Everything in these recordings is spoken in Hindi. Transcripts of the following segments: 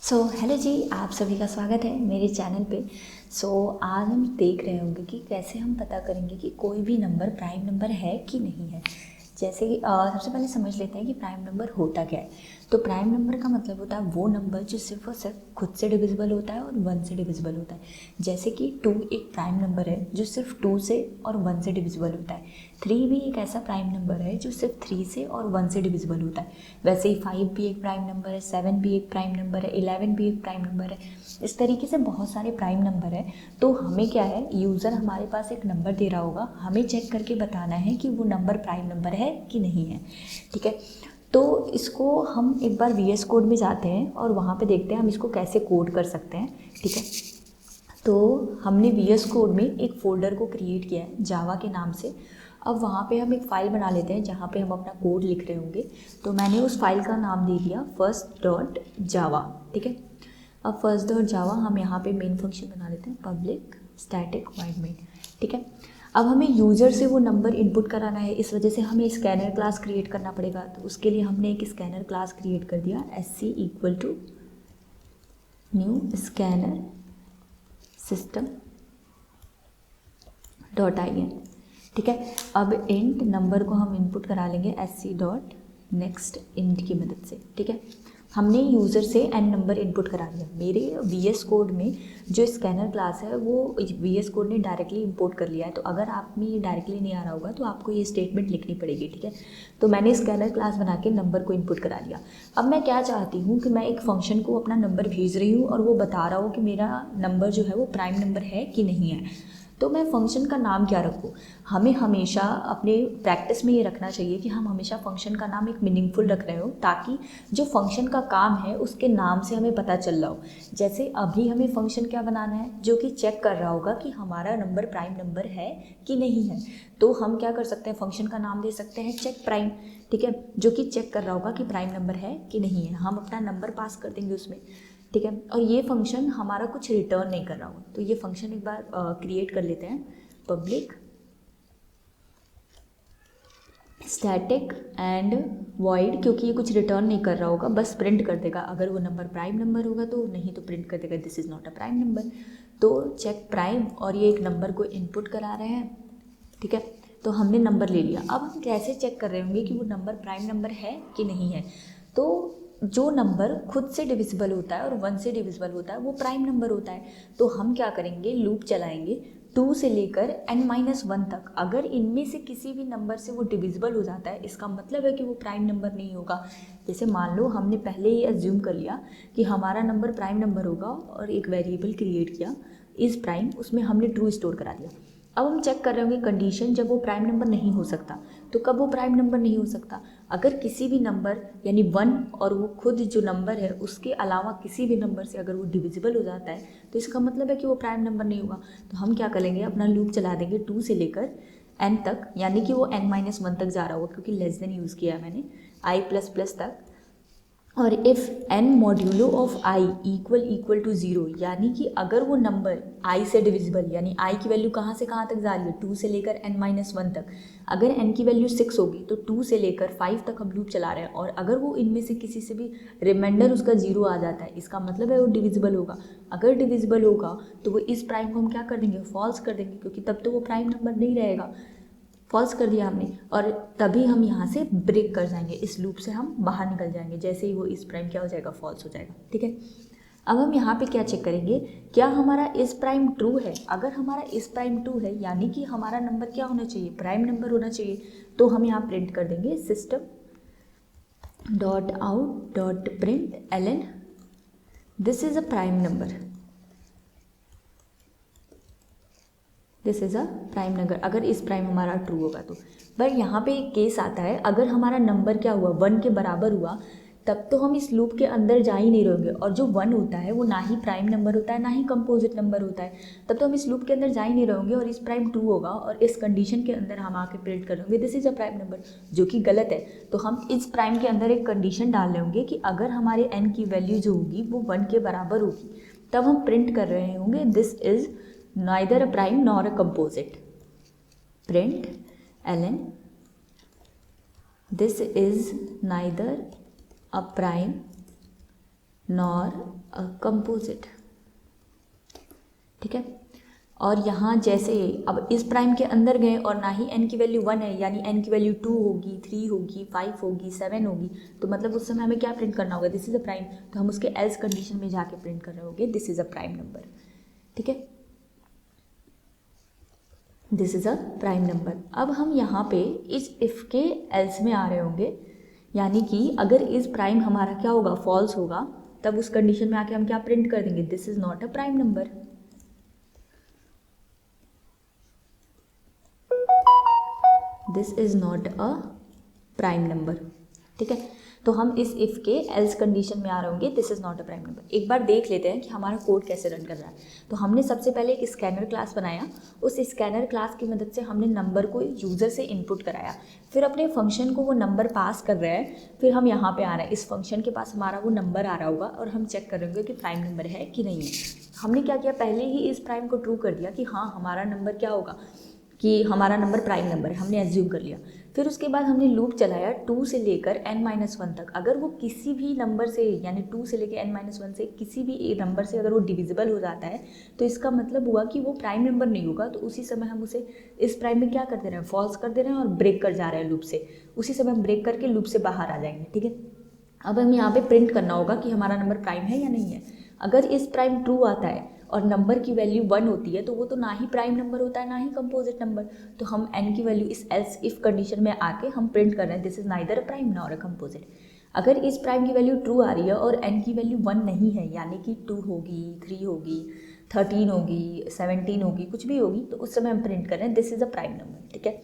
हेलो जी, आप सभी का स्वागत है मेरे चैनल पे। आज हम देख रहे होंगे कि कैसे हम पता करेंगे कि कोई भी नंबर प्राइम नंबर है कि नहीं है। जैसे कि सबसे पहले समझ लेते हैं कि प्राइम नंबर होता क्या है। तो प्राइम नंबर का मतलब होता है वो नंबर जो सिर्फ और सिर्फ खुद से डिविजिबल होता है और 1 से डिविजिबल होता है। जैसे कि 2 एक प्राइम नंबर है जो सिर्फ 2 से और 1 से डिविजिबल होता है। 3 भी एक ऐसा प्राइम नंबर है जो सिर्फ 3 से और 1 से डिविजिबल होता है। वैसे ही 5 भी एक प्राइम नंबर है, 7 भी एक प्राइम नंबर है, 11 भी एक प्राइम नंबर है। इस तरीके से बहुत सारे प्राइम नंबर है। तो हमें क्या है, यूज़र हमारे पास एक नंबर दे रहा होगा, हमें चेक करके बताना है कि वो नंबर प्राइम नंबर है कि नहीं है। ठीक है, तो इसको हम एक बार VS कोड में जाते हैं और वहाँ पे देखते हैं हम इसको कैसे कोड कर सकते हैं। ठीक है, तो हमने VS कोड में एक फ़ोल्डर को क्रिएट किया है जावा के नाम से। अब वहाँ पे हम एक फ़ाइल बना लेते हैं जहाँ पे हम अपना कोड लिख रहे होंगे। तो मैंने उस फाइल का नाम दे दिया first.java। ठीक है, अब first.java हम यहाँ पे मेन फंक्शन बना लेते हैं, पब्लिक स्टैटिक वॉइड मेन। ठीक है, अब हमें यूज़र से वो नंबर इनपुट कराना है, इस वजह से हमें स्कैनर क्लास क्रिएट करना पड़ेगा। तो उसके लिए हमने एक स्कैनर क्लास क्रिएट कर दिया, SC equal to new scanner system .in। ठीक है, अब इंट नंबर को हम इनपुट करा लेंगे SC डॉट नेक्स्ट इंट की मदद से। ठीक है, हमने यूज़र से n नंबर इनपुट करा दिया। मेरे VS कोड में जो स्कैनर क्लास है वो VS कोड ने डायरेक्टली इंपोर्ट कर लिया है। तो अगर आप में ये डायरेक्टली नहीं आ रहा होगा तो आपको ये स्टेटमेंट लिखनी पड़ेगी। ठीक है, तो मैंने स्कैनर क्लास बना के नंबर को इनपुट करा दिया। अब मैं क्या चाहती हूँ कि मैं एक फंक्शन को अपना नंबर भेज रही हूँ और वो बता रहा हो कि मेरा नंबर जो है वो प्राइम नंबर है कि नहीं है। तो मैं फंक्शन का नाम क्या रखूँ? हमें हमेशा अपने प्रैक्टिस में ये रखना चाहिए कि हम हमेशा फंक्शन का नाम एक मीनिंगफुल रख रहे हो, ताकि जो फंक्शन का काम है उसके नाम से हमें पता चल रहा हो। जैसे अभी हमें फंक्शन क्या बनाना है, जो कि चेक कर रहा होगा कि हमारा नंबर प्राइम नंबर है कि नहीं है। तो हम क्या कर सकते हैं, फंक्शन का नाम दे सकते हैं चेक प्राइम। ठीक है, जो कि चेक कर रहा होगा कि प्राइम नंबर है कि नहीं है। हम अपना नंबर पास कर देंगे उसमें। ठीक है, और ये फंक्शन हमारा कुछ रिटर्न नहीं कर रहा हो। तो ये फंक्शन एक बार क्रिएट कर लेते हैं, पब्लिक स्टैटिक एंड वॉइड, क्योंकि ये कुछ रिटर्न नहीं कर रहा होगा, बस प्रिंट कर देगा। अगर वो नंबर प्राइम नंबर होगा तो, नहीं तो प्रिंट कर देगा this is not a prime number. तो चेक प्राइम, और ये एक नंबर को इनपुट करा रहे हैं। ठीक है, तो हमने नंबर ले लिया। अब हम कैसे चेक कर रहे होंगे कि वो नंबर प्राइम नंबर है कि नहीं है। तो जो नंबर खुद से डिविजिबल होता है और 1 से डिविजिबल होता है वो प्राइम नंबर होता है। तो हम क्या करेंगे, लूप चलाएंगे 2 से लेकर n-1 तक। अगर इनमें से किसी भी नंबर से वो डिविजिबल हो जाता है, इसका मतलब है कि वो प्राइम नंबर नहीं होगा। जैसे मान लो हमने पहले ही अज्यूम कर लिया कि हमारा नंबर प्राइम नंबर होगा और एक वेरिएबल क्रिएट किया इज़ प्राइम, उसमें हमने ट्रू स्टोर करा दिया। अब हम चेक कर रहे होंगे कंडीशन, जब वो प्राइम नंबर नहीं हो सकता। तो कब वो प्राइम नंबर नहीं हो सकता, अगर किसी भी नंबर यानी 1 और वो खुद जो नंबर है उसके अलावा किसी भी नंबर से अगर वो डिविजिबल हो जाता है तो इसका मतलब है कि वो प्राइम नंबर नहीं होगा। तो हम क्या करेंगे, अपना लूप चला देंगे 2 से लेकर n तक, यानी कि वो n-1 तक जा रहा होगा, क्योंकि लेस देन यूज़ किया है मैंने, i++ तक। और if n modulo of i equal to 0, यानी कि अगर वो नंबर i से डिविजिबल, यानी i की वैल्यू कहाँ से कहाँ तक जा रही है, 2 से लेकर n-1 तक। अगर n की वैल्यू 6 होगी तो 2 से लेकर 5 तक हम लूप चला रहे हैं, और अगर वो इनमें से किसी से भी रिमाइंडर उसका 0 आ जाता है, इसका मतलब है वो डिविजिबल होगा। अगर डिविजिबल होगा तो वो इस प्राइम को हम क्या कर देंगे, फॉल्स कर देंगे, क्योंकि तब तो वो प्राइम नंबर नहीं रहेगा। फॉल्स कर दिया हमने, और तभी हम यहाँ से ब्रेक कर जाएंगे, इस लूप से हम बाहर निकल जाएंगे। जैसे ही वो इस प्राइम क्या हो जाएगा, फॉल्स हो जाएगा। ठीक है, अब हम यहाँ पे क्या चेक करेंगे, क्या हमारा इस प्राइम ट्रू है। अगर हमारा इस प्राइम ट्रू है, यानी कि हमारा नंबर क्या होना चाहिए, प्राइम नंबर होना चाहिए। तो हम यहाँ प्रिंट कर देंगे system dot out dot print ln this is a prime number, this is a prime number. अगर इस प्राइम हमारा ट्रू होगा तो। बट यहाँ पे एक केस आता है, अगर हमारा नंबर क्या हुआ, 1 के बराबर हुआ, तब तो हम इस लूप के अंदर जा ही नहीं रहेंगे। और जो 1 होता है वो ना ही प्राइम नंबर होता है ना ही कंपोजिट नंबर होता है, तब तो हम इस लूप के अंदर जा ही नहीं रहेंगे। और इस प्राइम ट्रू होगा और इस कंडीशन के अंदर हम आके प्रिंट कर लेंगे this is a prime number, जो कि गलत है। तो हम इस प्राइम के अंदर एक कंडीशन डाल रहे होंगे कि अगर हमारे n की वैल्यू जो होगी वो 1 के बराबर होगी, तब हम प्रिंट कर रहे होंगे this is neither a prime nor a composite, print ln this is neither a prime nor a composite, ठीक है। और यहाँ जैसे अब इस प्राइम के अंदर गए और ना ही n की वैल्यू 1 है, यानी n की वैल्यू 2 होगी, 3 होगी, 5 होगी, 7 होगी, तो मतलब उस समय हमें क्या प्रिंट करना होगा, दिस इज़ अ प्राइम। तो हम उसके एल्स कंडीशन में जाके प्रिंट कर रहे होंगे this is a prime number, ठीक है, this is a prime number. अब हम यहाँ पे इस इफ़ के एल्स में आ रहे होंगे, यानी कि अगर इस प्राइम हमारा क्या होगा, फॉल्स होगा, तब उस कंडीशन में आके हम क्या प्रिंट कर देंगे, this is not a prime number. This is not a prime number, ठीक है। तो हम इस इफ़ के एल्स कंडीशन में आ रहे होंगे, this is not a prime number. एक बार देख लेते हैं कि हमारा कोड कैसे रन कर रहा है। तो हमने सबसे पहले एक स्कैनर क्लास बनाया, उस स्कैनर क्लास की मदद से हमने नंबर को यूज़र से इनपुट कराया, फिर अपने फंक्शन को वो नंबर पास कर रहा है, फिर हम यहाँ पे आ रहे हैं, इस फंक्शन के पास हमारा वो नंबर आ रहा होगा और हम चेक करेंगे कि प्राइम नंबर है कि नहीं है। हमने क्या किया, पहले ही इस प्राइम को ट्रू कर दिया कि हाँ हमारा नंबर क्या होगा, कि हमारा नंबर प्राइम नंबर है, हमने एज्यूम कर लिया। फिर उसके बाद हमने लूप चलाया 2 से लेकर n-1 तक। अगर वो किसी भी नंबर से, यानी 2 से लेकर n-1 से किसी भी नंबर से अगर वो डिविजिबल हो जाता है, तो इसका मतलब हुआ कि वो प्राइम नंबर नहीं होगा। तो उसी समय हम उसे इस प्राइम में क्या कर दे रहे हैं, फॉल्स कर दे रहे हैं और ब्रेक कर जा रहे हैं लूप से। उसी समय हम ब्रेक करके लूप से बाहर आ जाएंगे, ठीक है। अब हमें यहाँ पे प्रिंट करना होगा कि हमारा नंबर प्राइम है या नहीं है। अगर इस प्राइम ट्रू आता है और नंबर की वैल्यू 1 होती है, तो वो तो ना ही प्राइम नंबर होता है ना ही कंपोजिट नंबर। तो हम n की वैल्यू इस एल्स इफ कंडीशन में आके हम प्रिंट कर रहे हैं this is neither a prime nor a composite. अगर इस प्राइम की वैल्यू ट्रू आ रही है और n की वैल्यू 1 नहीं है, यानी कि 2 होगी, 3 होगी, 13 होगी, 17 होगी, कुछ भी होगी, तो उस समय हम प्रिंट कर रहे हैं this is a prime number, ठीक है।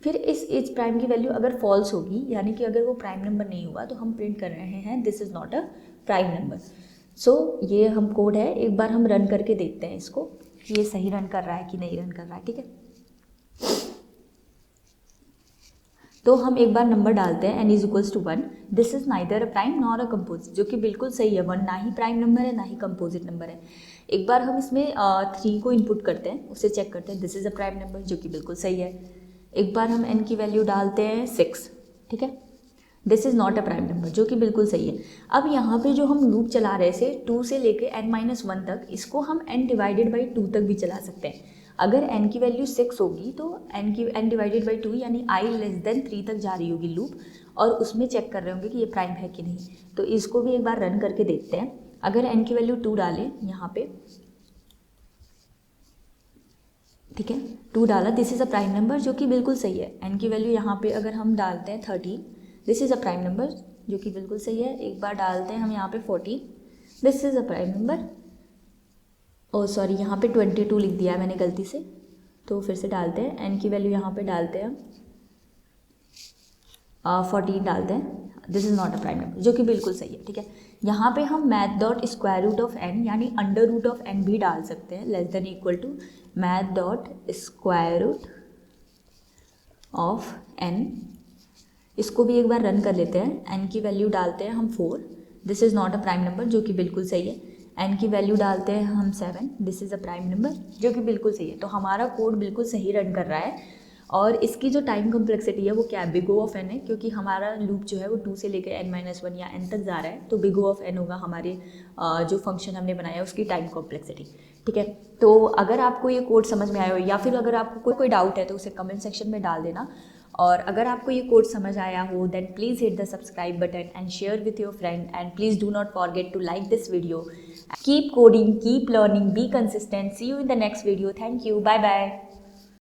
फिर इस प्राइम की वैल्यू अगर फॉल्स होगी, यानी कि अगर वो प्राइम नंबर नहीं होगा, तो हम प्रिंट कर रहे हैं this is not a prime number. So ये हम कोड है, एक बार हम रन करके देखते हैं इसको कि ये सही रन कर रहा है कि नहीं रन कर रहा है, ठीक है। तो हम एक बार नंबर डालते हैं n is equals to 1, this is neither a prime nor a composite, जो कि बिल्कुल सही है। 1 ना ही प्राइम नंबर है ना ही कंपोजिट नंबर है। एक बार हम इसमें 3 को इनपुट करते हैं, उसे चेक करते हैं, this is a prime number, जो कि बिल्कुल सही है। एक बार हम n की वैल्यू डालते हैं 6, ठीक है, this is not a prime number, जो कि बिल्कुल सही है। अब यहाँ पे जो हम लूप चला रहे थे 2 से लेके n-1 तक, इसको हम n डिवाइडेड बाई 2 तक भी चला सकते हैं। अगर n की वैल्यू 6 होगी तो n डिवाइडेड बाई 2 यानी i लेस देन 3 तक जा रही होगी लूप, और उसमें चेक कर रहे होंगे कि ये प्राइम है कि नहीं। तो इसको भी एक बार रन करके देखते हैं। अगर n की वैल्यू 2 डालें यहाँ पे, ठीक है, 2 डाला, this is a prime number, जो कि बिल्कुल सही है। n की वैल्यू यहाँ पे अगर हम डालते हैं 13, this is a prime number, जो कि बिल्कुल सही है। एक बार डालते हैं हम यहाँ पे 14, this is a prime number. Oh sorry, यहाँ पे 22 लिख दिया है मैंने गलती से, तो फिर से डालते हैं। n की वैल्यू यहाँ पे डालते हैं 14 डालते हैं, this is not a prime number, जो कि बिल्कुल सही है, ठीक है। यहाँ पे हम math dot square root of n यानी अंडर रूट ऑफ n भी डाल सकते हैं, less than equal to math dot square root of n। इसको भी एक बार रन कर लेते हैं। n की वैल्यू डालते हैं हम 4, this is not a prime number, जो कि बिल्कुल सही है। n की वैल्यू डालते हैं हम 7, this is a prime number, जो कि बिल्कुल सही है। तो हमारा कोड बिल्कुल सही रन कर रहा है। और इसकी जो टाइम कॉम्प्लेक्सिटी है वो क्या है, बिग ओ ऑफ एन है, क्योंकि हमारा लूप जो है वो 2 से लेकर n-1 या n तक जा रहा है, तो बिग ओ ऑफ एन होगा हमारे जो फंक्शन हमने बनाया उसकी टाइम कॉम्प्लेक्सिटी, ठीक है। तो अगर आपको ये कोड समझ में आया हो या फिर अगर आपको कोई डाउट है तो उसे कमेंट सेक्शन में डाल देना। और अगर आपको ये कोड समझ आया हो then please hit the subscribe button and share with your friend, and please do not forget to like this video. Keep coding, keep learning, be consistent. See you in the next video. Thank you. Bye bye.